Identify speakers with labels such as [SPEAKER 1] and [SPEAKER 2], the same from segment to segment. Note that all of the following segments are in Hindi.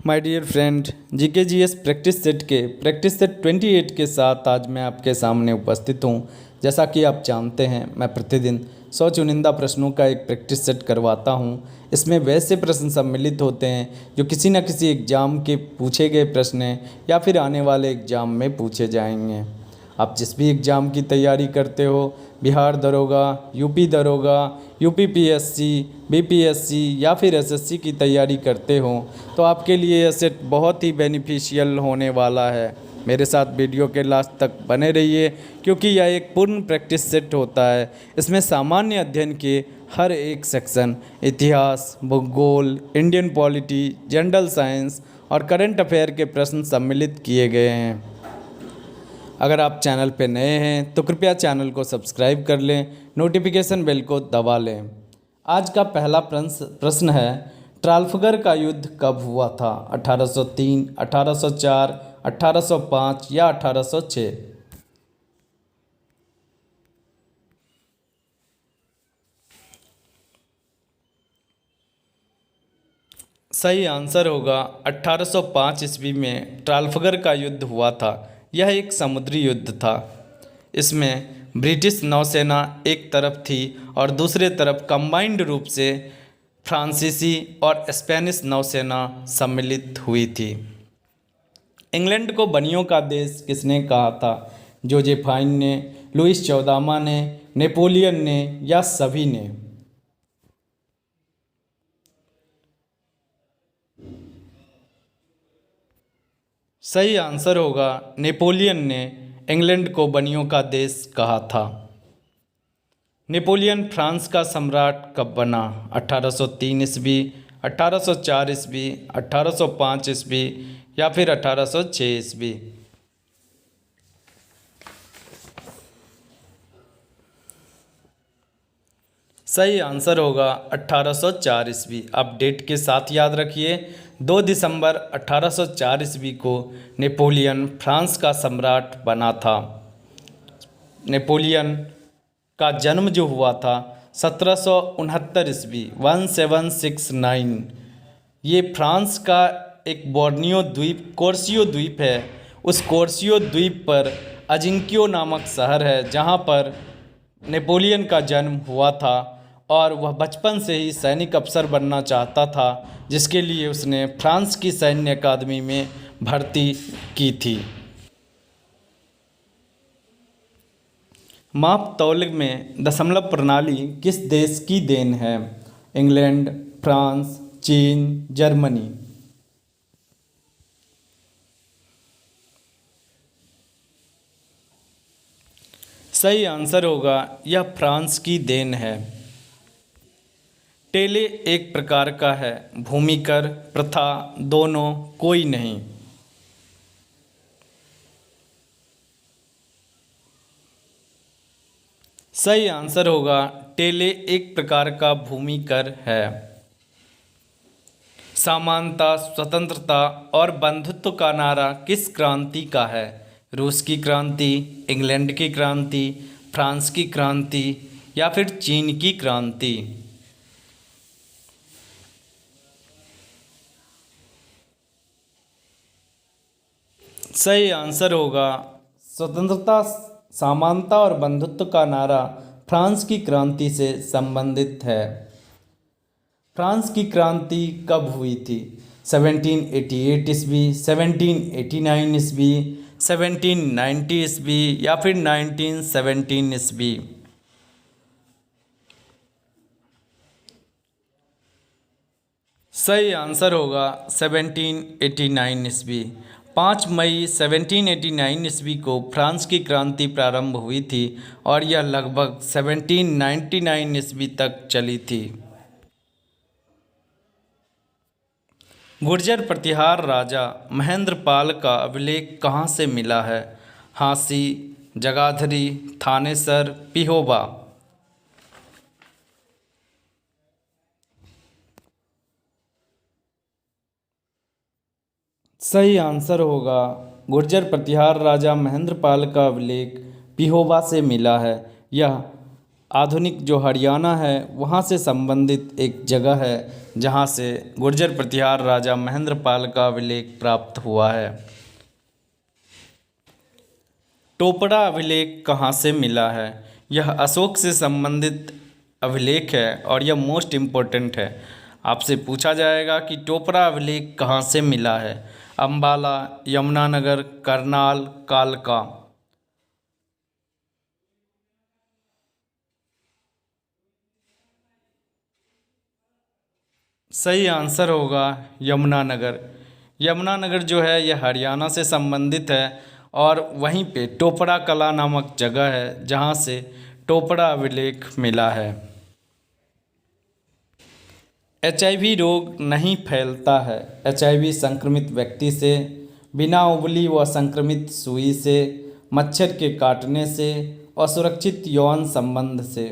[SPEAKER 1] My dear friend, GK GS practice set के प्रैक्टिस सेट 28 के साथ आज मैं आपके सामने उपस्थित हूँ। जैसा कि आप जानते हैं, मैं प्रतिदिन 100 चुनिंदा प्रश्नों का एक प्रैक्टिस सेट करवाता हूँ। इसमें वैसे प्रश्न सम्मिलित होते हैं जो किसी न किसी एग्ज़ाम के पूछे गए प्रश्न हैं या फिर आने वाले एग्ज़ाम में पूछे जाएंगे। आप जिस भी एग्ज़ाम की तैयारी करते हो, बिहार दरोगा, यूपी दरोगा, यूपी पीएससी, बीपीएससी या फिर एसएससी की तैयारी करते हो, तो आपके लिए यह सेट बहुत ही बेनिफिशियल होने वाला है। मेरे साथ वीडियो के लास्ट तक बने रहिए क्योंकि यह एक पूर्ण प्रैक्टिस सेट होता है। इसमें सामान्य अध्ययन के हर एक सेक्शन, इतिहास, भूगोल, इंडियन पॉलिटी, जनरल साइंस और करंट अफेयर के प्रश्न सम्मिलित किए गए हैं। अगर आप चैनल पर नए हैं तो कृपया चैनल को सब्सक्राइब कर लें, नोटिफिकेशन बेल को दबा लें। आज का पहला प्रश्न है, ट्राफलगर का युद्ध कब हुआ था? 1803, 1804, 1805 या 1806? सही आंसर होगा 1805 ईस्वी में ट्राफलगर का युद्ध हुआ था। यह एक समुद्री युद्ध था। इसमें ब्रिटिश नौसेना एक तरफ थी और दूसरे तरफ कंबाइंड रूप से फ्रांसीसी और स्पेनिश नौसेना सम्मिलित हुई थी। इंग्लैंड को बनियों का देश किसने कहा था? जोसेफाइन ने, लुईस 14वां ने, नेपोलियन ने या सभी ने? सही आंसर होगा नेपोलियन ने इंग्लैंड को बनियों का देश कहा था। नेपोलियन फ्रांस का सम्राट कब बना? 1803 ईस्वी, 1804 ईस्वी, 1805 ईस्वी या फिर 1806 ईस्वी? सही आंसर होगा 1804 ईस्वी। आप डेट के साथ याद रखिए, 2 दिसंबर 1804 ईस्वी को नेपोलियन फ्रांस का सम्राट बना था। नेपोलियन का जन्म जो हुआ था 1769 ईस्वी, 1769। ये फ्रांस का एक बोर्नियो द्वीप, कोर्सियो द्वीप है। उस कोर्सियो द्वीप पर अजिंक्यो नामक शहर है जहाँ पर नेपोलियन का जन्म हुआ था और वह बचपन से ही सैनिक अफसर बनना चाहता था, जिसके लिए उसने फ्रांस की सैन्य अकादमी में भर्ती की थी। माप तौल में दशमलव प्रणाली किस देश की देन है? इंग्लैंड, फ्रांस, चीन, जर्मनी? सही आंसर होगा यह फ्रांस की देन है। टेले एक प्रकार का है, भूमिकर, प्रथा, दोनों, कोई नहीं? सही आंसर होगा टेले एक प्रकार का भूमिकर है। समानता, स्वतंत्रता और बंधुत्व का नारा किस क्रांति का है? रूस की क्रांति, इंग्लैंड की क्रांति, फ्रांस की क्रांति या फिर चीन की क्रांति? सही आंसर होगा स्वतंत्रता, समानता और बंधुत्व का नारा फ्रांस की क्रांति से संबंधित है। फ्रांस की क्रांति कब हुई थी? 1788 ईस्वी, 1789 ईस्वी, 1790 ईस्वी या फिर 1917 ईस्वी? सही आंसर होगा 1789 ईस्वी। 5 मई 1789 ईस्वी को फ्रांस की क्रांति प्रारंभ हुई थी और यह लगभग 1799 ईस्वी तक चली थी। गुर्जर प्रतिहार राजा महेंद्रपाल का अभिलेख कहाँ से मिला है? हांसी, जगाधरी, थानेसर, पिहोवा? सही आंसर होगा गुर्जर प्रतिहार राजा महेंद्रपाल का अभिलेख पिहोवा से मिला है। यह आधुनिक जो हरियाणा है वहाँ से संबंधित एक जगह है जहाँ से गुर्जर प्रतिहार राजा महेंद्रपाल का अभिलेख प्राप्त हुआ है। टोपड़ा अभिलेख कहाँ से मिला है? यह अशोक से संबंधित अभिलेख है और यह मोस्ट इम्पोर्टेंट है। आपसे पूछा जाएगा कि टोपड़ा अभिलेख कहाँ से मिला है? अंबाला, यमुनानगर, करनाल, कालका। सही आंसर होगा यमुनानगर। यमुनानगर जो है यह हरियाणा से संबंधित है और वहीं पे टोपड़ा कला नामक जगह है जहाँ से टोपड़ा अभिलेख मिला है। एचआईवी रोग नहीं फैलता है। एचआईवी संक्रमित व्यक्ति से, बिना उबली व संक्रमित सुई से, मच्छर के काटने से, असुरक्षित यौन संबंध से।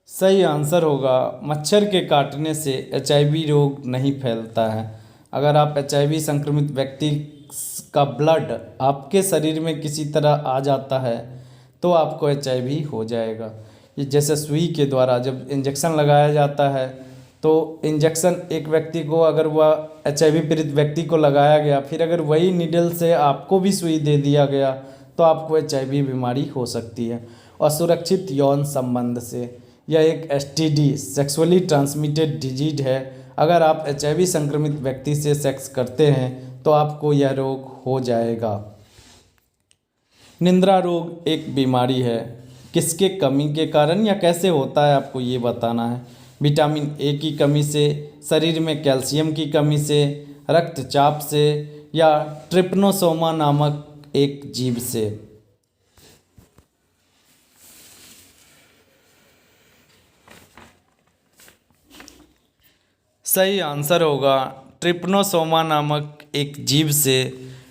[SPEAKER 1] सही आंसर होगा मच्छर के काटने से एचआईवी रोग नहीं फैलता है। अगर आप एचआईवी संक्रमित व्यक्ति का ब्लड आपके शरीर में किसी तरह आ जाता है तो आपको एचआईवी हो जाएगा। ये जैसे सुई के द्वारा जब इंजेक्शन लगाया जाता है तो इंजेक्शन एक व्यक्ति को, अगर वह एचआईवी पीड़ित व्यक्ति को लगाया गया, फिर अगर वही नीडल से आपको भी सुई दे दिया गया तो आपको एचआईवी बीमारी हो सकती है। असुरक्षित यौन संबंध से, यह एक एसटीडी सेक्सुअली ट्रांसमिटेड डिजीज है। अगर आप एचआईवी संक्रमित व्यक्ति से सेक्स करते हैं तो आपको यह रोग हो जाएगा। निद्रा रोग एक बीमारी है, किसके कमी के कारण या कैसे होता है आपको ये बताना है। विटामिन ए की कमी से, शरीर में कैल्शियम की कमी से, रक्तचाप से या ट्रिप्नोसोमा नामक एक जीव से। सही आंसर होगा ट्रिप्नोसोमा नामक एक जीव से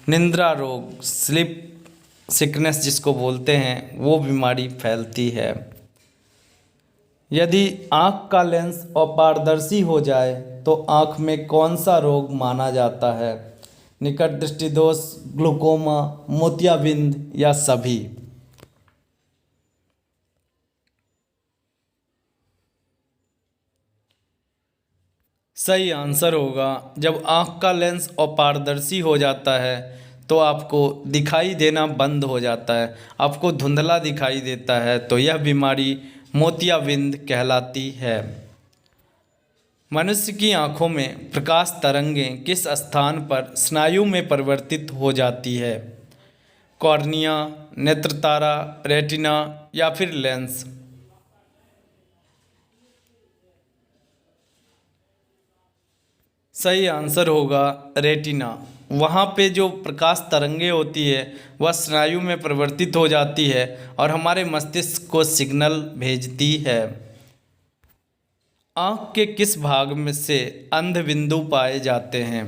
[SPEAKER 1] निद्रा रोग, स्लीप सिकनेस जिसको बोलते हैं, वो बीमारी फैलती है। यदि आँख का लेंस अपारदर्शी हो जाए तो आँख में कौन सा रोग माना जाता है? निकट दृष्टि दोष, ग्लूकोमा, मोतियाबिंद या सभी। सही आंसर होगा जब आँख का लेंस अपारदर्शी हो जाता है तो आपको दिखाई देना बंद हो जाता है, आपको धुंधला दिखाई देता है, तो यह बीमारी मोतियाबिंद कहलाती है। मनुष्य की आँखों में प्रकाश तरंगें किस स्थान पर स्नायु में परिवर्तित हो जाती है? कॉर्निया, नेत्रतारा, रेटिना या फिर लेंस। सही आंसर होगा रेटिना। वहाँ पे जो प्रकाश तरंगे होती है वह स्नायु में परिवर्तित हो जाती है और हमारे मस्तिष्क को सिग्नल भेजती है। आँख के किस भाग में से अंधबिंदु पाए जाते हैं?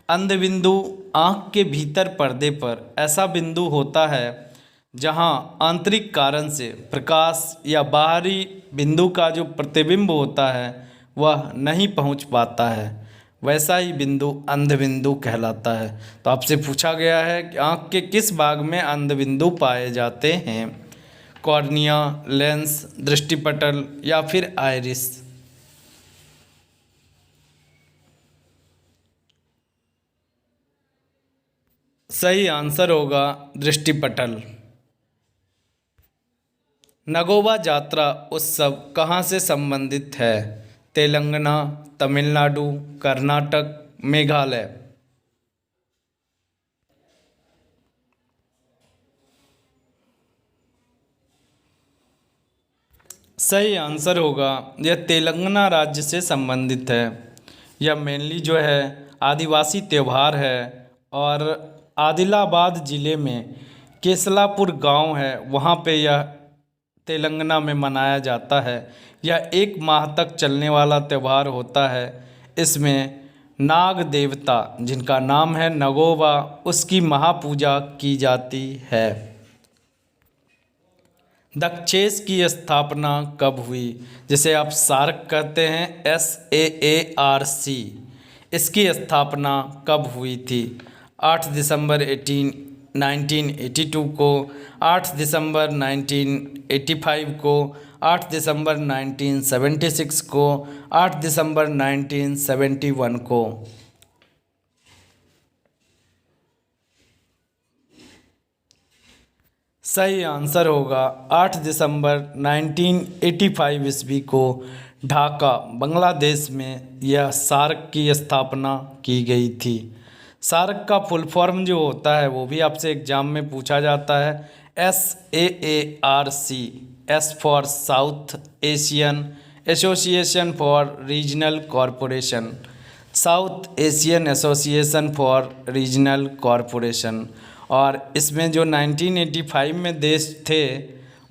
[SPEAKER 1] अंधबिंदु आँख के भीतर पर्दे पर ऐसा बिंदु होता है जहाँ आंतरिक कारण से प्रकाश या बाहरी बिंदु का जो प्रतिबिंब होता है वह नहीं पहुँच पाता है, वैसा ही बिंदु अंधबिंदु कहलाता है। तो आपसे पूछा गया है कि आँख के किस भाग में अंधबिंदु पाए जाते हैं? कॉर्निया, लेंस, दृष्टिपटल या फिर आइरिस। सही आंसर होगा दृष्टिपटल। नगोबा जात्रा उत्सव कहाँ से संबंधित है? तेलंगाना, तमिलनाडु, कर्नाटक, मेघालय। सही आंसर होगा यह तेलंगाना राज्य से संबंधित है। यह मेनली जो है आदिवासी त्यौहार है और आदिलाबाद ज़िले में केसलापुर गांव है, वहाँ पे यह तेलंगाना में मनाया जाता है। यह एक माह तक चलने वाला त्यौहार होता है। इसमें नाग देवता जिनका नाम है नगोबा, उसकी महापूजा की जाती है। दक्षेस की स्थापना कब हुई? जिसे आप सार्क कहते हैं, SAARC। इसकी स्थापना कब हुई थी? 8 दिसंबर 1982 को, 8 दिसंबर 1985 को, 8 दिसंबर 1976 को, 8 दिसंबर 1971 को। सही आंसर होगा 8 दिसंबर 1985 ईस्वी को ढाका बांग्लादेश में यह सार्क की स्थापना की गई थी। सार्क का फुल फॉर्म जो होता है वो भी आपसे एग्जाम में पूछा जाता है। SAARC, S for south Asian association for regional corporation, south Asian association for regional corporation. और इसमें जो 1985 में देश थे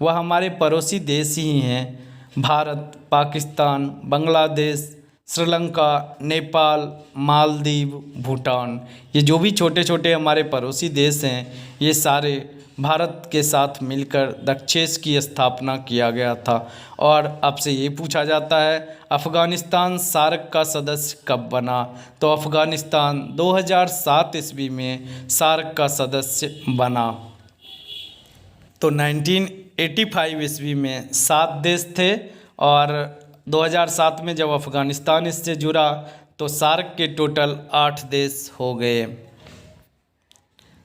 [SPEAKER 1] वह हमारे पड़ोसी देश ही हैं, भारत, पाकिस्तान, बांग्लादेश, श्रीलंका, नेपाल, मालदीव, भूटान। ये जो भी छोटे छोटे हमारे पड़ोसी देश हैं ये सारे भारत के साथ मिलकर दक्षेश की स्थापना किया गया था। और आपसे ये पूछा जाता है अफ़गानिस्तान सार्क का सदस्य कब बना? तो अफ़गानिस्तान 2007 ईस्वी में सार्क का सदस्य बना। तो 1985 ईस्वी में 7 देश थे और 2007 में जब अफ़गानिस्तान इससे जुड़ा तो सार्क के टोटल 8 देश हो गए।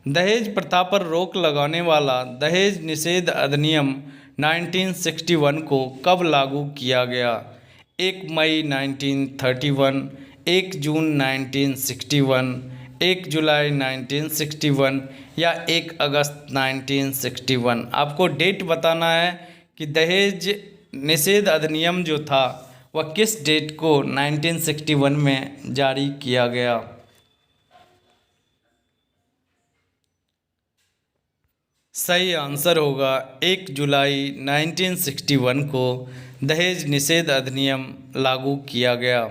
[SPEAKER 1] दहेज प्रथा पर रोक लगाने वाला दहेज निषेध अधिनियम 1961 को कब लागू किया गया? 1 मई 1931, 1 जून 1961, 1 जुलाई 1961 या 1 अगस्त 1961। आपको डेट बताना है कि दहेज निषेध अधिनियम जो था वह किस डेट को 1961 में जारी किया गया। सही आंसर होगा 1 जुलाई 1961 को दहेज निषेध अधिनियम लागू किया गया।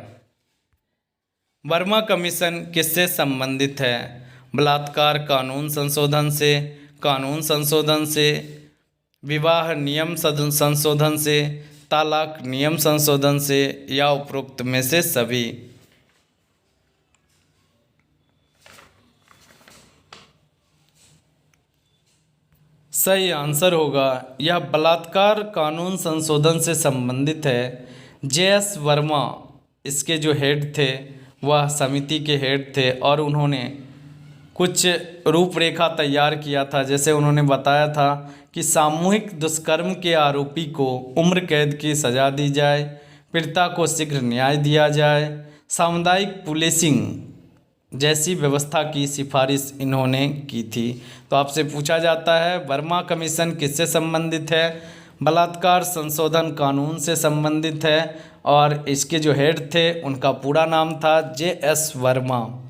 [SPEAKER 1] वर्मा कमीशन किससे संबंधित है? बलात्कार कानून संशोधन से, कानून संशोधन से, विवाह नियम संशोधन से, तलाक नियम संशोधन से या उपरोक्त में से सभी। सही आंसर होगा यह बलात्कार कानून संशोधन से संबंधित है। JS वर्मा इसके जो हेड थे वह समिति के हेड थे और उन्होंने कुछ रूपरेखा तैयार किया था। जैसे उन्होंने बताया था कि सामूहिक दुष्कर्म के आरोपी को उम्र कैद की सज़ा दी जाए, पीड़िता को शीघ्र न्याय दिया जाए, सामुदायिक पुलिसिंग जैसी व्यवस्था की सिफारिश इन्होंने की थी। तो आपसे पूछा जाता है वर्मा कमीशन किससे संबंधित है? बलात्कार संशोधन कानून से संबंधित है और इसके जो हेड थे उनका पूरा नाम था JS वर्मा।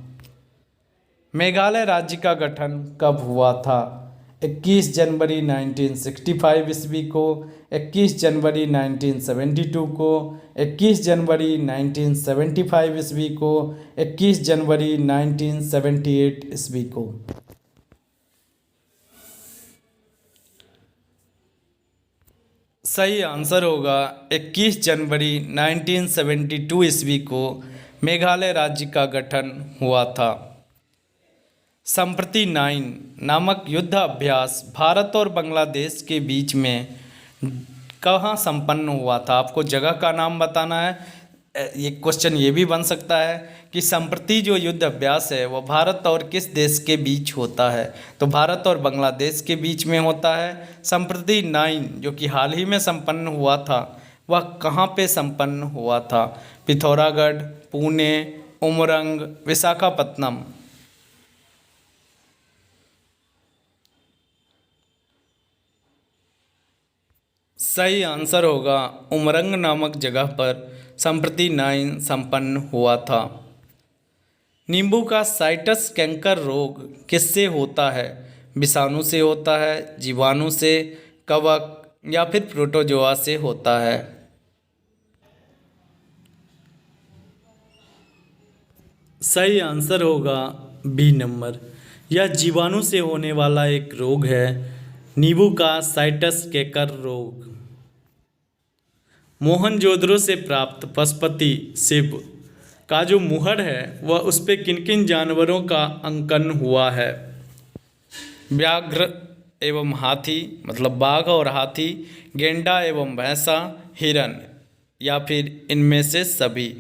[SPEAKER 1] मेघालय राज्य का गठन कब हुआ था? 21 जनवरी 1965 ईस्वी को, 21 जनवरी 1972 को, 21 जनवरी 1975 ईस्वी को, 21 जनवरी 1978 ईस्वी को। सही आंसर होगा 21 जनवरी 1972 ईस्वी को मेघालय राज्य का गठन हुआ था। संप्रति 9 नामक युद्ध अभ्यास भारत और बांग्लादेश के बीच में कहाँ संपन्न हुआ था? आपको जगह का नाम बताना है। ये क्वेश्चन ये भी बन सकता है कि संप्रति जो युद्ध अभ्यास है वह भारत और किस देश के बीच होता है? तो भारत और बांग्लादेश के बीच में होता है। संप्रति 9 जो कि हाल ही में संपन्न हुआ था वह कहाँ पे संपन्न हुआ था? पिथौरागढ़, पुणे, उमरंग, विशाखापत्तनम। सही आंसर होगा उमरंग नामक जगह पर संप्रति 9 संपन्न हुआ था। नींबू का साइटस कैंकर रोग किससे होता है? विषाणु से होता है, जीवाणु से, कवक या फिर प्रोटोजोआ से होता है? सही आंसर होगा बी नंबर। यह जीवाणु से होने वाला एक रोग है, नींबू का साइटस कैंकर रोग। मोहनजोदड़ो से प्राप्त पशुपति शिव का जो मुहर है वह उस पे किन किन जानवरों का अंकन हुआ है? व्याघ्र एवं हाथी मतलब बाघ और हाथी, गेंडा एवं भैंसा, हिरन, या फिर इनमें से सभी?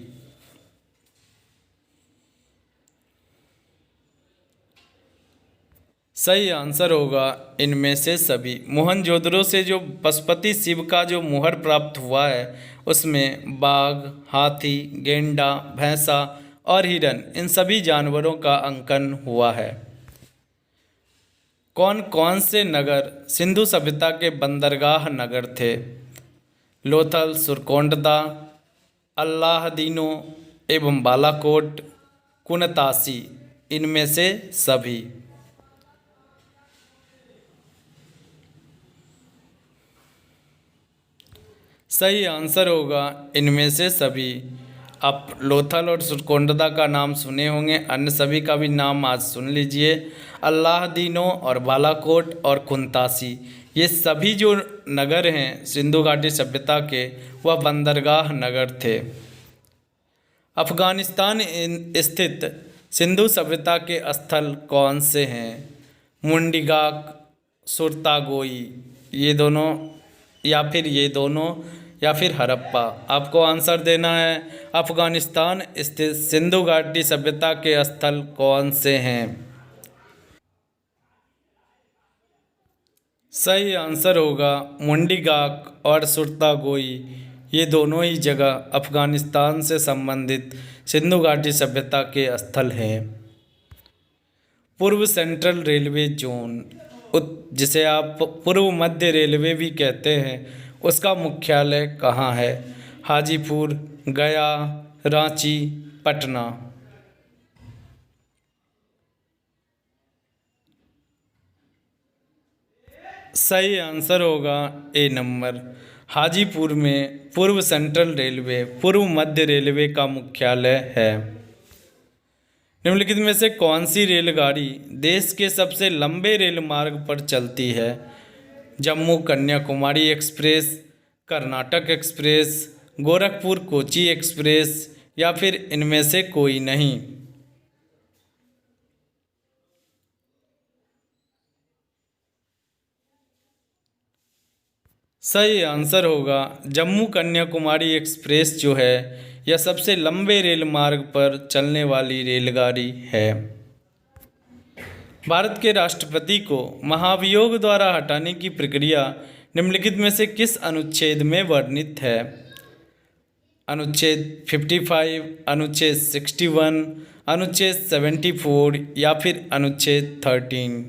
[SPEAKER 1] सही आंसर होगा इनमें से सभी। मोहनजोदड़ो से जो पशुपति शिव का जो मुहर प्राप्त हुआ है उसमें बाघ, हाथी, गेंडा, भैंसा और हिरन इन सभी जानवरों का अंकन हुआ है। कौन कौन से नगर सिंधु सभ्यता के बंदरगाह नगर थे? लोथल, सुरकोंडा, अल्लाहदीनो एवं बालाकोट, कुनतासी, इनमें से सभी? सही आंसर होगा इनमें से सभी। आप लोथल और सुरकोंडा का नाम सुने होंगे, अन्य सभी का भी नाम आज सुन लीजिए। अल्लाहदीनो और बालाकोट और कुंतासी, ये सभी जो नगर हैं सिंधु घाटी सभ्यता के, वह बंदरगाह नगर थे। अफगानिस्तान स्थित सिंधु सभ्यता के स्थल कौन से हैं? मुंडिगाक, सुरतागोई, ये दोनों, या फिर हड़प्पा? आपको आंसर देना है। अफगानिस्तान स्थित सिंधु घाटी सभ्यता के स्थल कौन से हैं? सही आंसर होगा मुंडिगाक और सुरतागोई, ये दोनों ही जगह अफगानिस्तान से संबंधित सिंधु घाटी सभ्यता के स्थल हैं। पूर्व सेंट्रल रेलवे जोन, जिसे आप पूर्व मध्य रेलवे भी कहते हैं, उसका मुख्यालय कहाँ है? हाजीपुर, गया, रांची, पटना? सही आंसर होगा ए नंबर, हाजीपुर में पूर्व सेंट्रल रेलवे, पूर्व मध्य रेलवे का मुख्यालय है। निम्नलिखित में से कौन सी रेलगाड़ी देश के सबसे लंबे रेल मार्ग पर चलती है? Jammu Kanyakumari express, Karnataka express, Gorakhpur Kochi express, या फिर इनमें से कोई नहीं? सही आंसर होगा जम्मू कन्याकुमारी एक्सप्रेस जो है यह सबसे लंबे रेल मार्ग पर चलने वाली रेलगाड़ी है। भारत के राष्ट्रपति को महाभियोग द्वारा हटाने की प्रक्रिया निम्नलिखित में से किस अनुच्छेद में वर्णित है? अनुच्छेद 55, अनुच्छेद 61, अनुच्छेद 74, या फिर अनुच्छेद 13?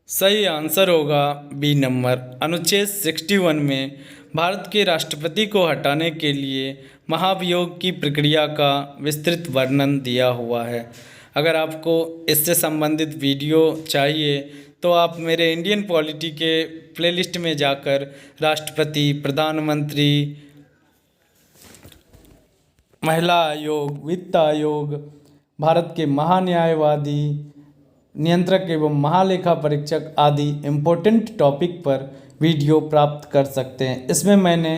[SPEAKER 1] सही आंसर होगा बी नंबर, अनुच्छेद 61 में भारत के राष्ट्रपति को हटाने के लिए महाभियोग की प्रक्रिया का विस्तृत वर्णन दिया हुआ है। अगर आपको इससे संबंधित वीडियो चाहिए तो आप मेरे इंडियन पॉलिटी के प्लेलिस्ट में जाकर राष्ट्रपति, प्रधानमंत्री, महिला आयोग, वित्त आयोग, भारत के महान्यायवादी, नियंत्रक एवं महालेखा परीक्षक आदि इम्पोर्टेंट टॉपिक पर वीडियो प्राप्त कर सकते हैं। इसमें मैंने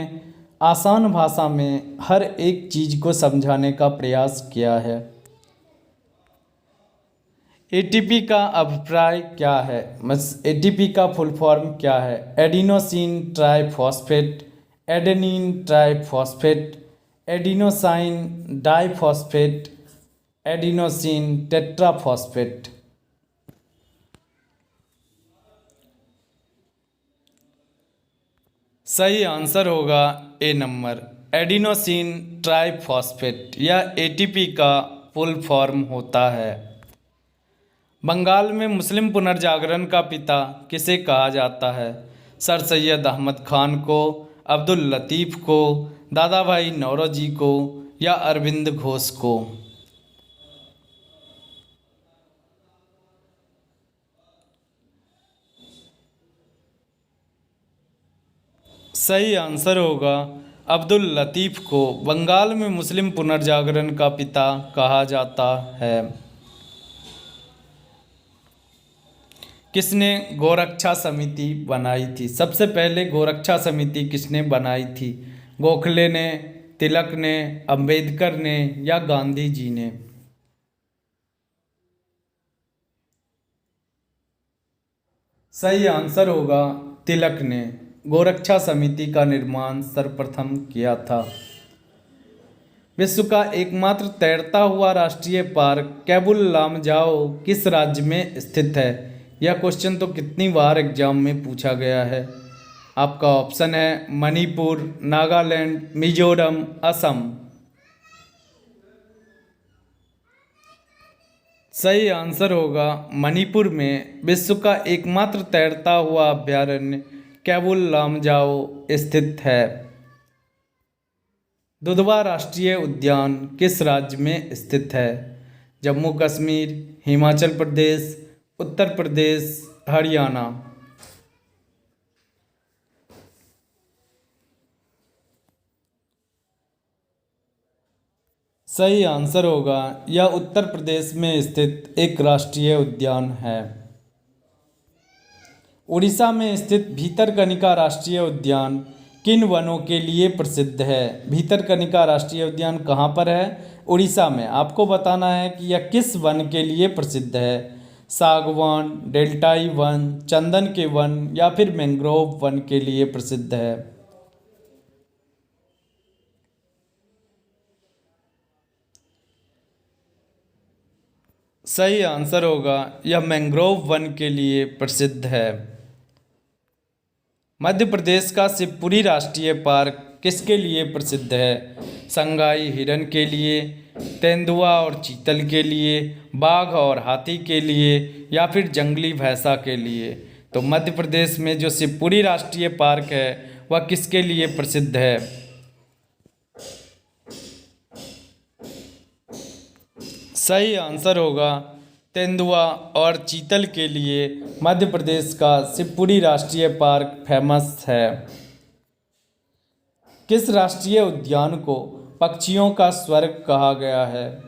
[SPEAKER 1] आसान भाषा में हर एक चीज़ को समझाने का प्रयास किया है। एटीपी का अभिप्राय क्या है? एटीपी का फुल फॉर्म क्या है? Adenosine triphosphate, adenine triphosphate, adenosine diphosphate, adenosine tetraphosphate? सही आंसर होगा ए नंबर, एडिनोसिन ट्राइफॉस्फेट। यह एटीपी का फुल फॉर्म होता है। बंगाल में मुस्लिम पुनर्जागरण का पिता किसे कहा जाता है? सर सैयद अहमद खान को, अब्दुल लतीफ़ को, दादा भाई नौरोजी को, या अरविंद घोष को? सही आंसर होगा अब्दुल लतीफ़ को बंगाल में मुस्लिम पुनर्जागरण का पिता कहा जाता है। किसने गोरक्षा समिति बनाई थी? सबसे पहले गोरक्षा समिति किसने बनाई थी? गोखले ने, तिलक ने, अंबेडकर ने या गांधी जी ने? सही आंसर होगा तिलक ने। गोरक्षा समिति का निर्माण सर्वप्रथम किया था। विश्व का एकमात्र तैरता हुआ राष्ट्रीय पार्क केबुल लामजाओ किस राज्य में स्थित है? यह क्वेश्चन तो कितनी बार एग्जाम में पूछा गया है। आपका ऑप्शन है मणिपुर, नागालैंड, मिजोरम, असम। सही आंसर होगा मणिपुर में विश्व का एकमात्र तैरता हुआ अभयारण्य केबुल लामजाओ स्थित है। दुधवा राष्ट्रीय उद्यान किस राज्य में स्थित है? जम्मू कश्मीर, हिमाचल प्रदेश, उत्तर प्रदेश, हरियाणा। सही आंसर होगा यह उत्तर प्रदेश में स्थित एक राष्ट्रीय उद्यान है। उड़ीसा में स्थित भीतरकनिका राष्ट्रीय उद्यान किन वनों के लिए प्रसिद्ध है? भीतरकनिका राष्ट्रीय उद्यान कहाँ पर है? उड़ीसा में। आपको बताना है कि यह किस वन के लिए प्रसिद्ध है। सागवान, डेल्टाई वन, चंदन के वन या फिर मैंग्रोव वन के लिए प्रसिद्ध है? सही आंसर होगा यह मैंग्रोव वन के लिए प्रसिद्ध है। मध्य प्रदेश का शिवपुरी राष्ट्रीय पार्क किसके लिए प्रसिद्ध है? संगाई हिरन के लिए, तेंदुआ और चीतल के लिए, बाघ और हाथी के लिए या फिर जंगली भैंसा के लिए? तो मध्य प्रदेश में जो शिवपुरी राष्ट्रीय पार्क है वह किसके लिए प्रसिद्ध है? सही आंसर होगा तेंदुआ और चीतल के लिए मध्य प्रदेश का शिवपुरी राष्ट्रीय पार्क फेमस है। किस राष्ट्रीय उद्यान को पक्षियों का स्वर्ग कहा गया है?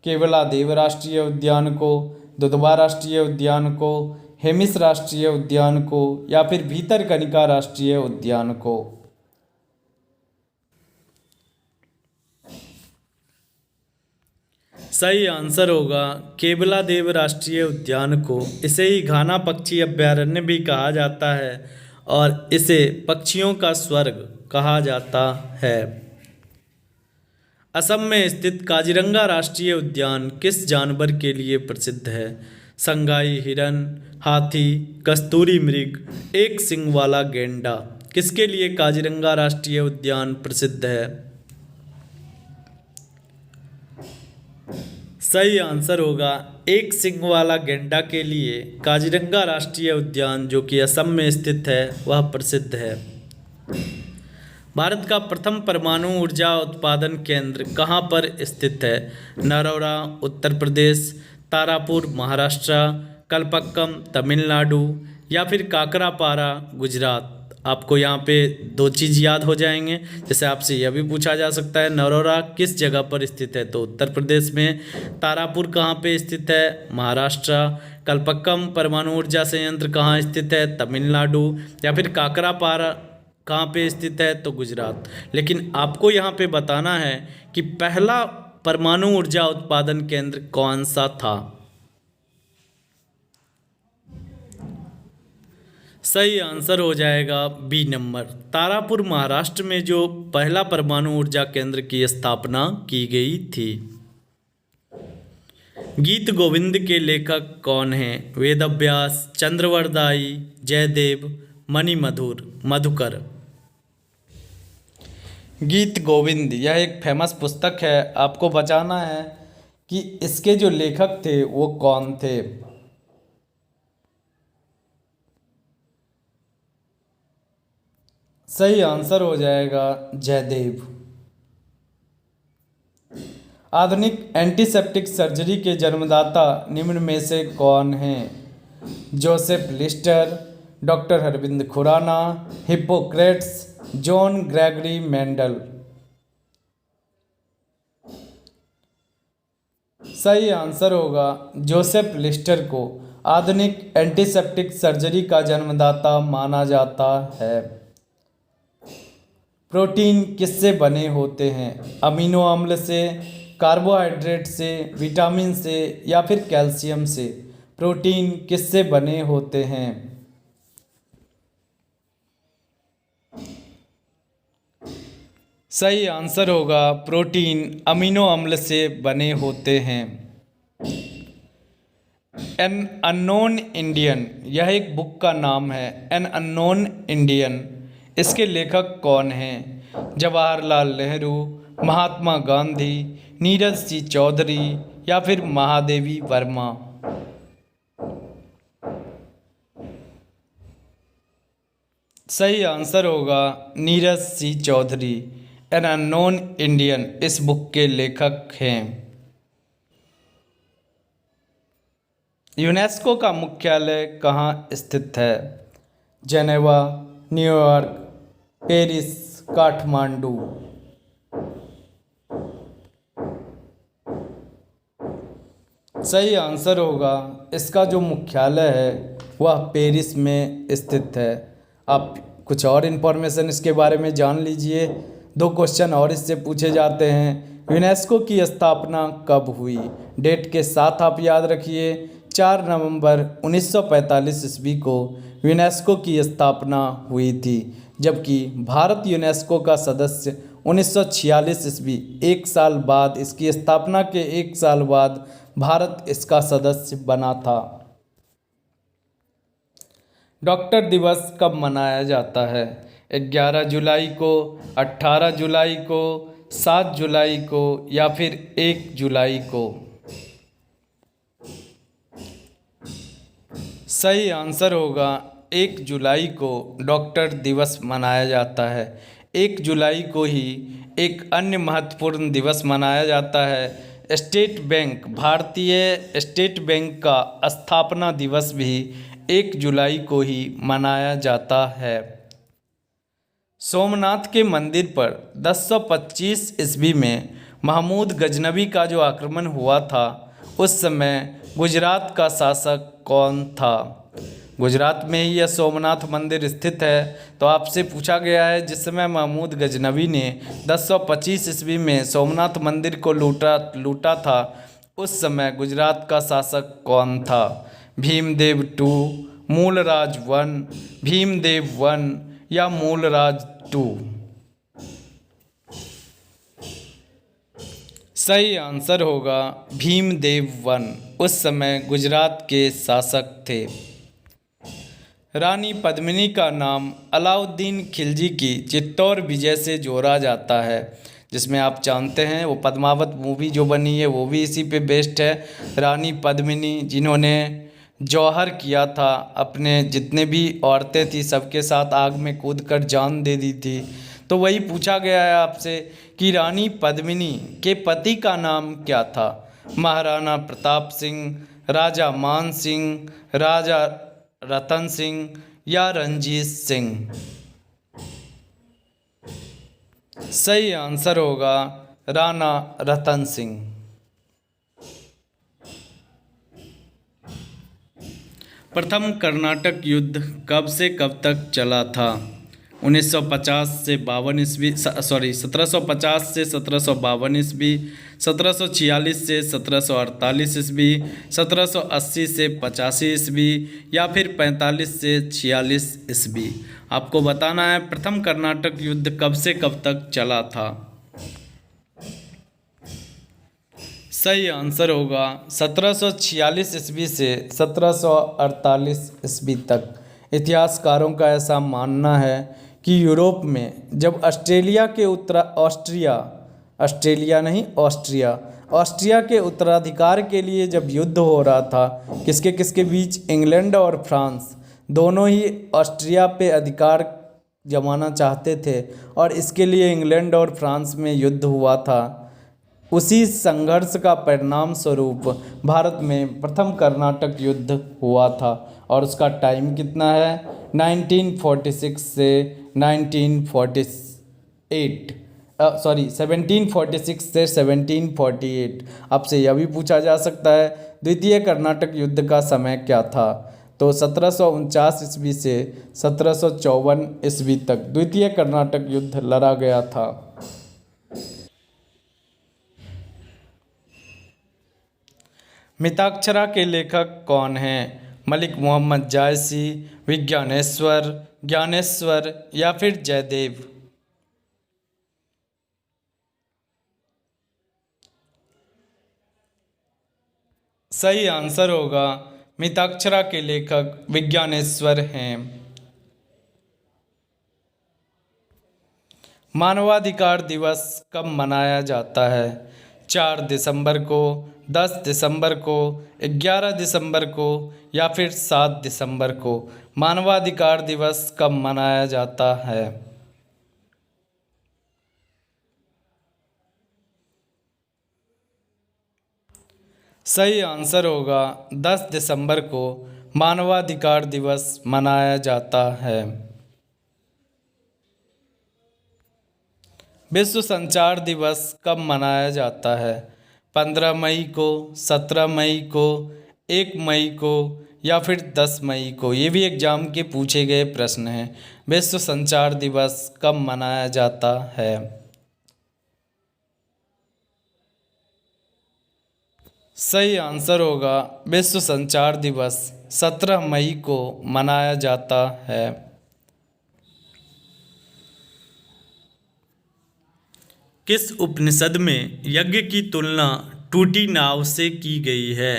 [SPEAKER 1] केवलादेव राष्ट्रीय उद्यान को, दुधवा राष्ट्रीय उद्यान को, हेमिस राष्ट्रीय उद्यान को या फिर भीतरकनिका राष्ट्रीय उद्यान को? सही आंसर होगा केवलादेव राष्ट्रीय उद्यान को। इसे ही घाना पक्षी अभयारण्य भी कहा जाता है और इसे पक्षियों का स्वर्ग कहा जाता है। असम में स्थित काजीरंगा राष्ट्रीय उद्यान किस जानवर के लिए प्रसिद्ध है? संगाई हिरन, हाथी, कस्तूरी मृग, एक सींग वाला गैंडा। किसके लिए काजीरंगा राष्ट्रीय उद्यान प्रसिद्ध है? सही आंसर होगा एक सींग वाला गैंडा के लिए काजीरंगा राष्ट्रीय उद्यान जो कि असम में स्थित है वह प्रसिद्ध है। भारत का प्रथम परमाणु ऊर्जा उत्पादन केंद्र कहाँ पर स्थित है? नरोरा उत्तर प्रदेश, तारापुर महाराष्ट्र, कलपक्कम तमिलनाडु या फिर काकरापारा गुजरात। आपको यहाँ पे दो चीज़ याद हो जाएंगे। जैसे आपसे यह भी पूछा जा सकता है नरोरा किस जगह पर स्थित है, तो उत्तर प्रदेश में। तारापुर कहाँ पे स्थित है? महाराष्ट्र। कलपक्कम परमाणु ऊर्जा संयंत्र कहाँ स्थित है? तमिलनाडु। या फिर काकरापारा कहाँ पे स्थित है? तो गुजरात। लेकिन आपको यहाँ पे बताना है कि पहला परमाणु ऊर्जा उत्पादन केंद्र कौन सा था। सही आंसर हो जाएगा बी नंबर। तारापुर महाराष्ट्र में जो पहला परमाणु ऊर्जा केंद्र की स्थापना की गई थी। गीत गोविंद के लेखक कौन हैं? वेदव्यास, चंद्रवरदाई, जयदेव, मधुकर। गीत गोविंद यह एक फेमस पुस्तक है। आपको बताना है कि इसके जो लेखक थे वो कौन थे। सही आंसर हो जाएगा जयदेव। आधुनिक एंटीसेप्टिक सर्जरी के जन्मदाता निम्न में से कौन हैं? Joseph Lister, doctor Arvind Khurana, Hippocrates, John Gregory Mendel. सही आंसर होगा जोसेफ लिस्टर को आधुनिक एंटीसेप्टिक सर्जरी का जन्मदाता माना जाता है। प्रोटीन किससे बने होते हैं? अमीनो अम्ल से, कार्बोहाइड्रेट से, विटामिन से या फिर कैल्शियम से? प्रोटीन किससे बने होते हैं? सही आंसर होगा प्रोटीन अमीनो अम्ल से बने होते हैं। एन अननोन इंडियन, यह एक बुक का नाम है। एन अननोन इंडियन, इसके लेखक कौन हैं? जवाहरलाल नेहरू, महात्मा गांधी, नीरज सी चौधरी या फिर महादेवी वर्मा? सही आंसर होगा नीरज सी चौधरी। एन अननोन इंडियन इस बुक के लेखक हैं। यूनेस्को का मुख्यालय कहाँ स्थित है? Geneva, New York, Paris, Kathmandu? सही आंसर होगा इसका जो मुख्यालय है वह पेरिस में स्थित है। आप कुछ और इन्फॉर्मेशन इसके बारे में जान लीजिए। 2 क्वेश्चन और इससे पूछे जाते हैं। यूनेस्को की स्थापना कब हुई? डेट के साथ आप याद रखिए। 4 नवंबर 1945 ईस्वी को यूनेस्को की स्थापना हुई थी, जबकि भारत यूनेस्को का सदस्य 1946 ईस्वी, 1 साल बाद, इसकी स्थापना के 1 साल बाद भारत इसका सदस्य बना था। डॉक्टर दिवस कब मनाया जाता है? 11 जुलाई को, 18 जुलाई को, 7 जुलाई को या फिर 1 जुलाई को? सही आंसर होगा 1 जुलाई को डॉक्टर दिवस मनाया जाता है। 1 जुलाई को ही एक अन्य महत्वपूर्ण दिवस मनाया जाता है। स्टेट बैंक, भारतीय स्टेट बैंक का स्थापना दिवस भी 1 जुलाई को ही मनाया जाता है। सोमनाथ के मंदिर पर 1025 ईस्वी में महमूद गजनवी का जो आक्रमण हुआ था, उस समय गुजरात का शासक कौन था? गुजरात में ही यह सोमनाथ मंदिर स्थित है। तो आपसे पूछा गया है जिस समय महमूद गजनवी ने 1025 ईस्वी में सोमनाथ मंदिर को लूटा था, उस समय गुजरात का शासक कौन था? Bhimdev two, Mulraj one, Bhimdev one या मूलराज टू? सही आंसर होगा भीमदेव वन, उस समय गुजरात के शासक थे। रानी पद्मिनी का नाम अलाउद्दीन खिलजी की चित्तौर विजय से जोड़ा जाता है, जिसमें आप जानते हैं वो पद्मावत मूवी जो बनी है वो भी इसी पे बेस्ड है। रानी पद्मिनी जिन्होंने जौहर किया था, अपने जितने भी औरतें थी सबके साथ आग में कूदकर जान दे दी थी। तो वही पूछा गया है आपसे कि रानी पद्मिनी के पति का नाम क्या था? महाराणा प्रताप सिंह, राजा मान सिंह, राजा रतन सिंह या रंजीत सिंह? सही आंसर होगा राणा रतन सिंह। प्रथम कर्नाटक युद्ध कब से कब तक चला था? 1950 से 52 ईस्वी, 1750 से 1752 ईस्वी, 1746 से 1748 ईस्वी, 1780 से 85 ईस्वी या फिर 45 से 46 ईस्वी? आपको बताना है प्रथम कर्नाटक युद्ध कब से कब तक चला था। सही आंसर होगा 1746 ईस्वी से 1748 ईस्वी तक। इतिहासकारों का ऐसा मानना है कि यूरोप में जब ऑस्ट्रिया के उत्तराधिकार के लिए जब युद्ध हो रहा था, किसके किसके बीच? इंग्लैंड और फ्रांस, दोनों ही ऑस्ट्रिया पे अधिकार जमाना चाहते थे और इसके लिए इंग्लैंड और फ्रांस में युद्ध हुआ था। उसी संघर्ष का परिणाम स्वरूप भारत में प्रथम कर्नाटक युद्ध हुआ था और उसका टाइम कितना है? 1946 से 1948। सॉरी 1746 से 1748। आपसे यह भी पूछा जा सकता है द्वितीय कर्नाटक युद्ध का समय क्या था। तो 1749 ईस्वी से 1754 ईस्वी तक द्वितीय कर्नाटक युद्ध लड़ा गया था। मिताक्षरा के लेखक कौन हैं? मलिक मोहम्मद जायसी, विज्ञानेश्वर, ज्ञानेश्वर या फिर जयदेव? सही आंसर होगा मिताक्षरा के लेखक विज्ञानेश्वर हैं। मानवाधिकार दिवस कब मनाया जाता है? 4 दिसंबर को, 10 दिसंबर को, 11 दिसंबर को या फिर 7 दिसंबर को मानवाधिकार दिवस कब मनाया जाता है? सही आंसर होगा 10 दिसंबर को मानवाधिकार दिवस मनाया जाता है। विश्व संचार दिवस कब मनाया जाता है? 15 मई को, 17 मई को, 1 मई को या फिर 10 मई को? ये भी एग्जाम के पूछे गए प्रश्न हैं। विश्व संचार दिवस कब मनाया जाता है? सही आंसर होगा विश्व संचार दिवस 17 मई को मनाया जाता है। किस उपनिषद में यज्ञ की तुलना टूटी नाव से की गई है?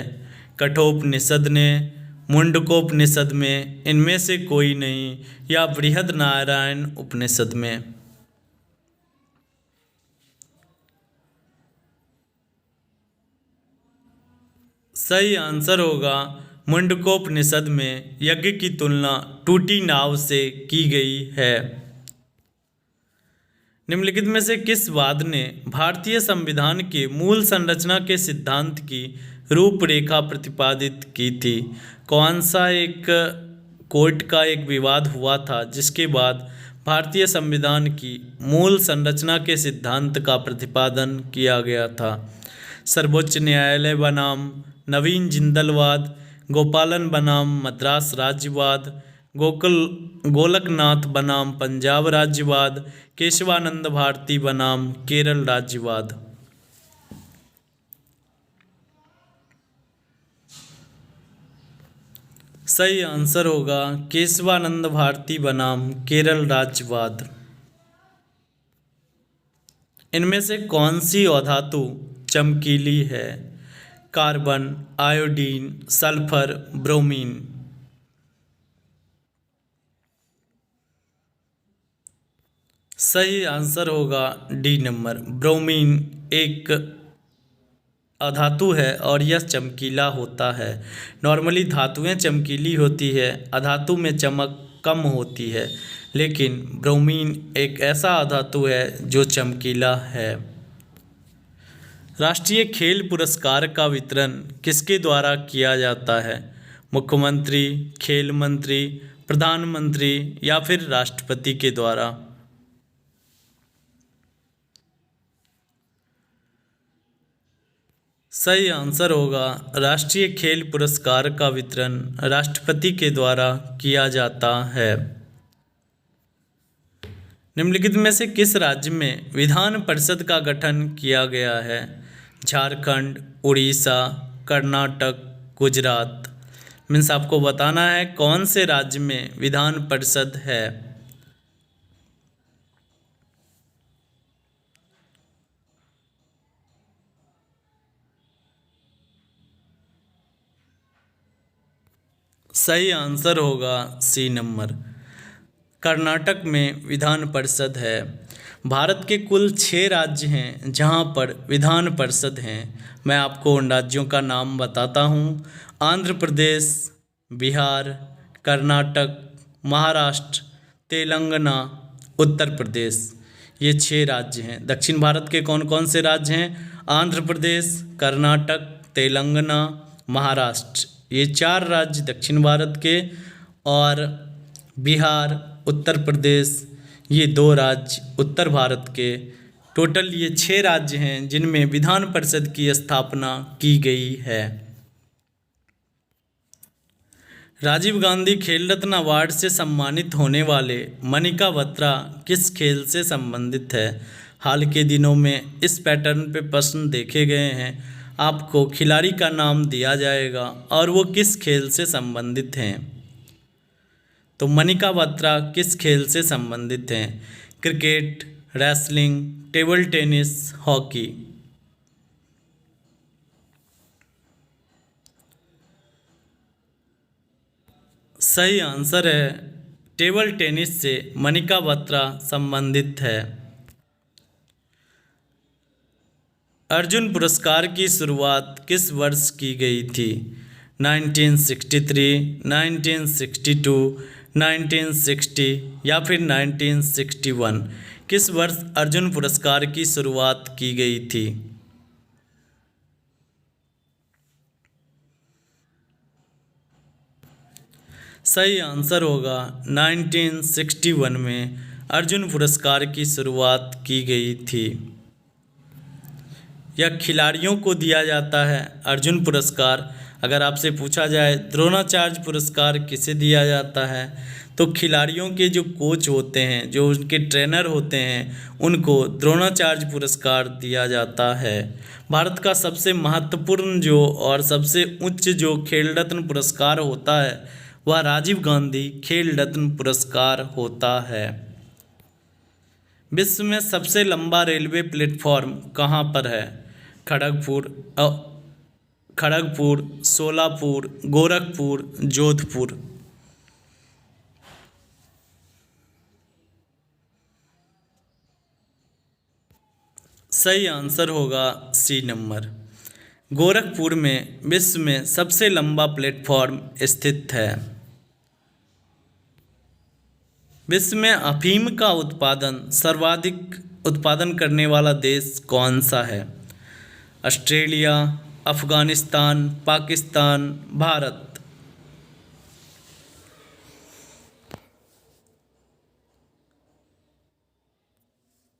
[SPEAKER 1] कठोपनिषद ने, मुंडकोपनिषद में, इनमें से कोई नहीं या बृहदनारायण उपनिषद में? सही आंसर होगा मुंडकोपनिषद में यज्ञ की तुलना टूटी नाव से की गई है। निम्नलिखित में से किस वाद ने भारतीय संविधान के मूल संरचना के सिद्धांत की रूपरेखा प्रतिपादित की थी? कौन सा एक कोर्ट का एक विवाद हुआ था जिसके बाद भारतीय संविधान की मूल संरचना के सिद्धांत का प्रतिपादन किया गया था? सर्वोच्च न्यायालय बनाम नवीन जिंदलवाद, गोपालन बनाम मद्रास राज्यवाद, गोलकनाथ बनाम पंजाब राज्यवाद, केशवानंद भारती बनाम केरल राज्यवाद? सही आंसर होगा केशवानंद भारती बनाम केरल राज्यवाद। इनमें से कौन सी अधातु चमकीली है? Carbon, iodine, sulphur, bromine? सही आंसर होगा डी नंबर, ब्रोमीन एक अधातु है और यह चमकीला होता है। नॉर्मली धातुएं चमकीली होती है, अधातु में चमक कम होती है, लेकिन ब्रोमीन एक ऐसा अधातु है जो चमकीला है। राष्ट्रीय खेल पुरस्कार का वितरण किसके द्वारा किया जाता है? मुख्यमंत्री, खेल मंत्री, प्रधानमंत्री या फिर राष्ट्रपति के द्वारा? सही आंसर होगा राष्ट्रीय खेल पुरस्कार का वितरण राष्ट्रपति के द्वारा किया जाता है। निम्नलिखित में से किस राज्य में विधान परिषद का गठन किया गया है? झारखंड, उड़ीसा, कर्नाटक, गुजरात? मीन्स आपको बताना है कौन से राज्य में विधान परिषद है। सही आंसर होगा सी नंबर, कर्नाटक में विधान परिषद है। भारत के कुल 6 राज्य हैं जहां पर विधान परिषद हैं। मैं आपको उन राज्यों का नाम बताता हूं। आंध्र प्रदेश, बिहार, कर्नाटक, महाराष्ट्र, तेलंगाना, उत्तर प्रदेश। ये 6 राज्य हैं। दक्षिण भारत के कौन कौन से राज्य हैं? आंध्र प्रदेश, कर्नाटक, तेलंगाना, महाराष्ट्र। ये 4 राज्य दक्षिण भारत के, और बिहार, उत्तर प्रदेश, ये 2 राज्य उत्तर भारत के टोटल ये 6 राज्य हैं जिनमें विधान परिषद की स्थापना की गई है। राजीव गांधी खेल रत्न अवार्ड से सम्मानित होने वाले मनिका बत्रा किस खेल से संबंधित है? हाल के दिनों में इस पैटर्न पे प्रश्न देखे गए हैं। आपको खिलाड़ी का नाम दिया जाएगा और वो किस खेल से संबंधित हैं। तो मनिका बत्रा किस खेल से संबंधित हैं? Cricket, wrestling, table tennis, hockey. सही आंसर है टेबल टेनिस से मनिका बत्रा संबंधित है। अर्जुन पुरस्कार की शुरुआत किस वर्ष की गई थी? 1963, 1962, 1960 या फिर 1961? किस वर्ष अर्जुन पुरस्कार की शुरुआत की गई थी? सही आंसर होगा 1961 में अर्जुन पुरस्कार की शुरुआत की गई थी। यह खिलाड़ियों को दिया जाता है अर्जुन पुरस्कार। अगर आपसे पूछा जाए द्रोणाचार्य पुरस्कार किसे दिया जाता है, तो खिलाड़ियों के जो कोच होते हैं, जो उनके ट्रेनर होते हैं, उनको द्रोणाचार्य पुरस्कार दिया जाता है। भारत का सबसे महत्वपूर्ण जो और सबसे उच्च जो खेल रत्न पुरस्कार होता है वह राजीव गांधी खेल रत्न पुरस्कार होता है। विश्व में सबसे लंबा रेलवे प्लेटफॉर्म कहाँ पर है? खड़गपुर, सोलापुर, गोरखपुर, जोधपुर। सही आंसर होगा सी नंबर। गोरखपुर में विश्व में सबसे लंबा प्लेटफॉर्म स्थित है। विश्व में अफीम का सर्वाधिक उत्पादन करने वाला देश कौन सा है? ऑस्ट्रेलिया, अफगानिस्तान, पाकिस्तान, भारत।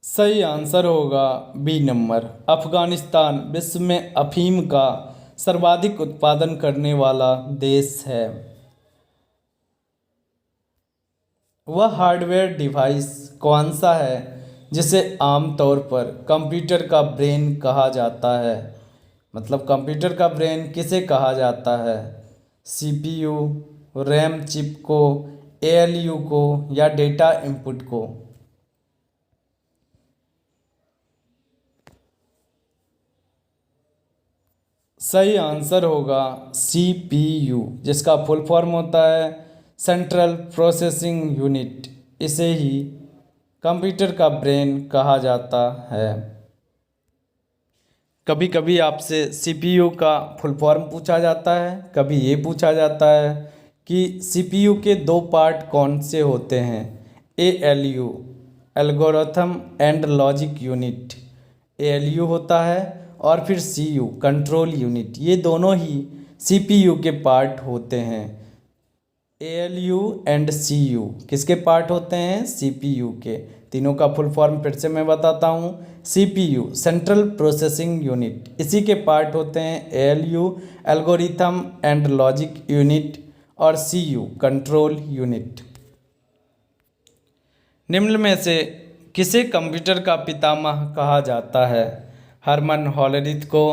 [SPEAKER 1] सही आंसर होगा बी नंबर। अफगानिस्तान विश्व में अफीम का सर्वाधिक उत्पादन करने वाला देश है। वह हार्डवेयर डिवाइस कौन सा है जिसे आमतौर पर कंप्यूटर का ब्रेन कहा जाता है? मतलब कंप्यूटर का ब्रेन किसे कहा जाता है? सीपीयू, रैम चिप को, एएलयू को या डेटा इनपुट को? सही आंसर होगा सीपीयू, जिसका फुल फॉर्म होता है सेंट्रल प्रोसेसिंग यूनिट। इसे ही कंप्यूटर का ब्रेन कहा जाता है। कभी कभी आपसे सीपीयू का फुल फॉर्म पूछा जाता है, कभी ये पूछा जाता है कि सीपीयू के 2 पार्ट कौन से होते हैं? ALU, algorithm and logic unit, ALU होता है, और फिर सीयू, कंट्रोल यूनिट। ये दोनों ही सीपीयू के पार्ट होते हैं। एएलयू एंड सीयू किसके पार्ट होते हैं? सीपीयू के। तीनों का फुल फॉर्म फिर से मैं बताता हूँ। सीपीयू सेंट्रल प्रोसेसिंग यूनिट, इसी के पार्ट होते हैं ALU algorithm and logic unit, और सीयू कंट्रोल यूनिट। निम्न में से किसे कंप्यूटर का पितामह कहा जाता है? हरमन होलरिथ को,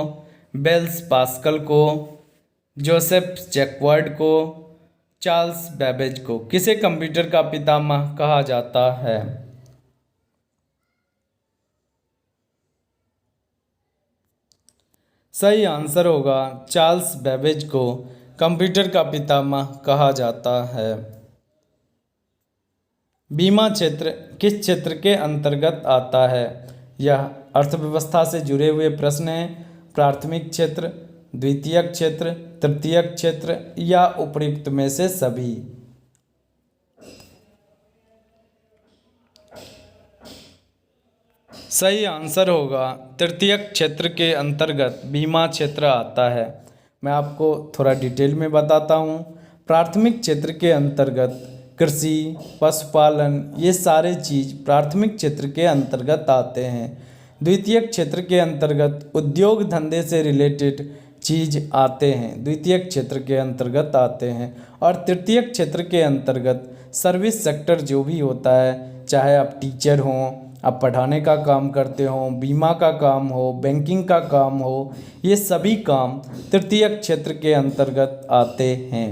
[SPEAKER 1] बेल्स पास्कल को, जोसेफ जैकवर्ड को, चार्ल्स बैबेज को? किसे कंप्यूटर का पितामह कहा जाता है? सही आंसर होगा चार्ल्स बैबेज को कंप्यूटर का पितामह कहा जाता है। बीमा क्षेत्र किस क्षेत्र के अंतर्गत आता है? यह अर्थव्यवस्था से जुड़े हुए प्रश्न हैं। प्राथमिक क्षेत्र, द्वितीयक क्षेत्र, तृतीयक क्षेत्र या उपयुक्त में से सभी? सही आंसर होगा तृतीयक क्षेत्र के अंतर्गत बीमा क्षेत्र आता है। मैं आपको थोड़ा डिटेल में बताता हूँ। प्राथमिक क्षेत्र के अंतर्गत कृषि, पशुपालन, ये सारे चीज़ प्राथमिक क्षेत्र के अंतर्गत आते हैं। द्वितीयक क्षेत्र के अंतर्गत उद्योग धंधे से रिलेटेड चीज आते हैं, द्वितीयक क्षेत्र के अंतर्गत आते हैं। और तृतीयक क्षेत्र के अंतर्गत सर्विस सेक्टर जो भी होता है, चाहे आप टीचर हों, आप पढ़ाने का काम करते हो, बीमा का काम हो, बैंकिंग का काम हो, ये सभी काम तृतीयक क्षेत्र के अंतर्गत आते हैं।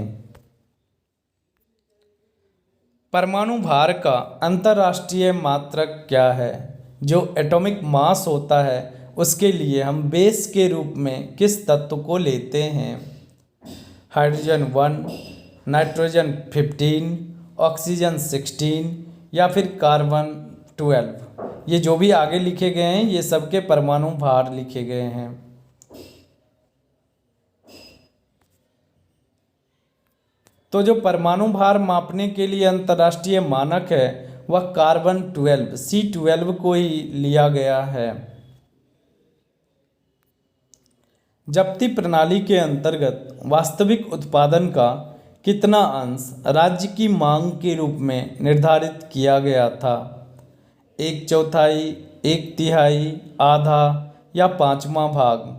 [SPEAKER 1] परमाणु भार का अंतर्राष्ट्रीय मात्रक क्या है? जो एटॉमिक मास होता है उसके लिए हम बेस के रूप में किस तत्व को लेते हैं? हाइड्रोजन 1, नाइट्रोजन 15, ऑक्सीजन 16 या फिर कार्बन 12। ये जो भी आगे लिखे गए हैं ये सबके परमाणु भार लिखे गए हैं। तो जो परमाणु भार मापने के लिए अंतर्राष्ट्रीय मानक है वह कार्बन 12 C12 को ही लिया गया है। जब्ती प्रणाली के अंतर्गत वास्तविक उत्पादन का कितना अंश राज्य की मांग के रूप में निर्धारित किया गया था? 1/4, 1/3, आधा या 5वां भाग?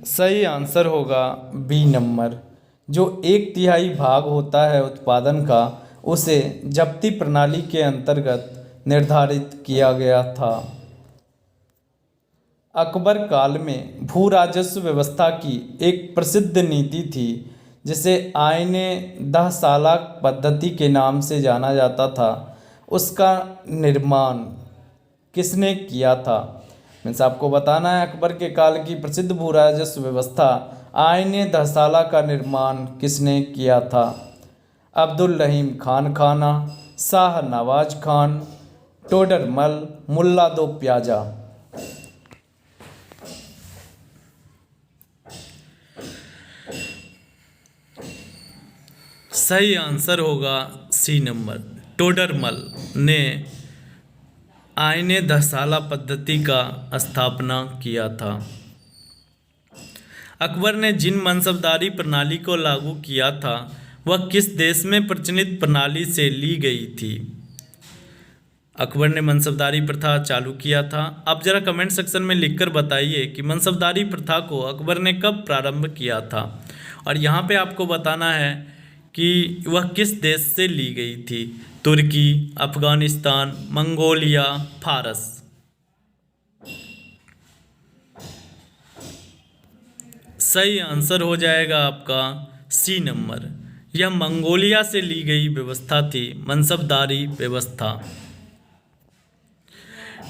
[SPEAKER 1] सही आंसर होगा बी नंबर। जो 1/3 भाग होता है उत्पादन का उसे जब्ती प्रणाली के अंतर्गत निर्धारित किया गया था। अकबर काल में भू राजस्व व्यवस्था की एक प्रसिद्ध नीति थी जिसे आईने दहसाला पद्धति के नाम से जाना जाता था। उसका निर्माण किसने किया था? मीन्स आपको बताना है अकबर के काल की प्रसिद्ध भू राजस्व व्यवस्था आईने दहसाला का निर्माण किसने किया था? अब्दुल रहीम खान खाना, शाह नवाज खान, टोडरमल, मुल्ला दो प्याजा। सही आंसर होगा सी नंबर। टोडरमल ने आईने दहसाला पद्धति का स्थापना किया था। अकबर ने जिन मनसबदारी प्रणाली को लागू किया था वह किस देश में प्रचलित प्रणाली से ली गई थी? अकबर ने मनसबदारी प्रथा चालू किया था। आप जरा कमेंट सेक्शन में लिखकर बताइए कि मनसबदारी प्रथा को अकबर ने कब प्रारंभ किया था। और यहाँ पे आपको बताना है कि वह किस देश से ली गई थी। तुर्की, अफगानिस्तान, मंगोलिया, फारस। सही आंसर हो जाएगा आपका सी नंबर। यह मंगोलिया से ली गई व्यवस्था थी, मनसबदारी व्यवस्था।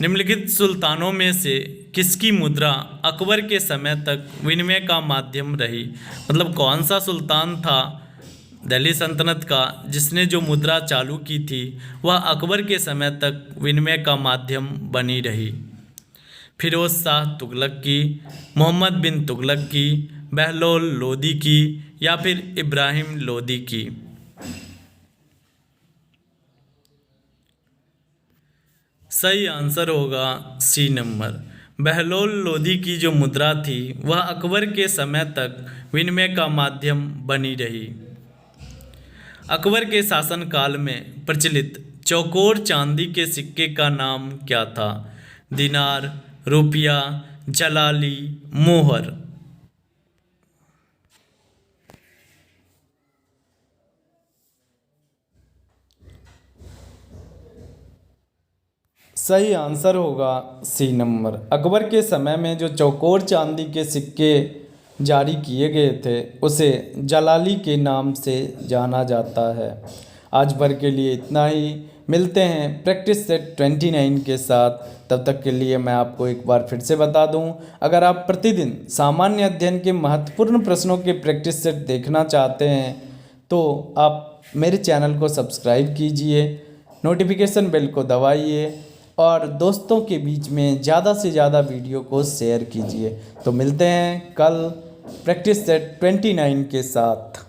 [SPEAKER 1] निम्नलिखित सुल्तानों में से किसकी मुद्रा अकबर के समय तक विनिमय का माध्यम रही? मतलब कौन सा सुल्तान था दिल्ली सल्तनत का जिसने जो मुद्रा चालू की थी वह अकबर के समय तक विनिमय का माध्यम बनी रही? फिरोज शाह तुगलक की, मोहम्मद बिन तुगलक की, बहलोल लोदी की या फिर इब्राहिम लोदी की? सही आंसर होगा सी नंबर। बहलोल लोदी की जो मुद्रा थी वह अकबर के समय तक विनिमय का माध्यम बनी रही। अकबर के शासनकाल में प्रचलित चौकोर चांदी के सिक्के का नाम क्या था? दिनार, रुपया, जलाली, मोहर। सही आंसर होगा सी नंबर। अकबर के समय में जो चौकोर चांदी के सिक्के जारी किए गए थे उसे जलाली के नाम से जाना जाता है। आज भर के लिए इतना ही। मिलते हैं प्रैक्टिस सेट 29 के साथ। तब तक के लिए मैं आपको एक बार फिर से बता दूं, अगर आप प्रतिदिन सामान्य अध्ययन के महत्वपूर्ण प्रश्नों के प्रैक्टिस सेट देखना चाहते हैं तो आप मेरे चैनल को सब्सक्राइब कीजिए, नोटिफिकेशन बेल को दबाइए और दोस्तों के बीच में ज़्यादा से ज़्यादा वीडियो को शेयर कीजिए। तो मिलते हैं कल प्रैक्टिस सेट 29 के साथ।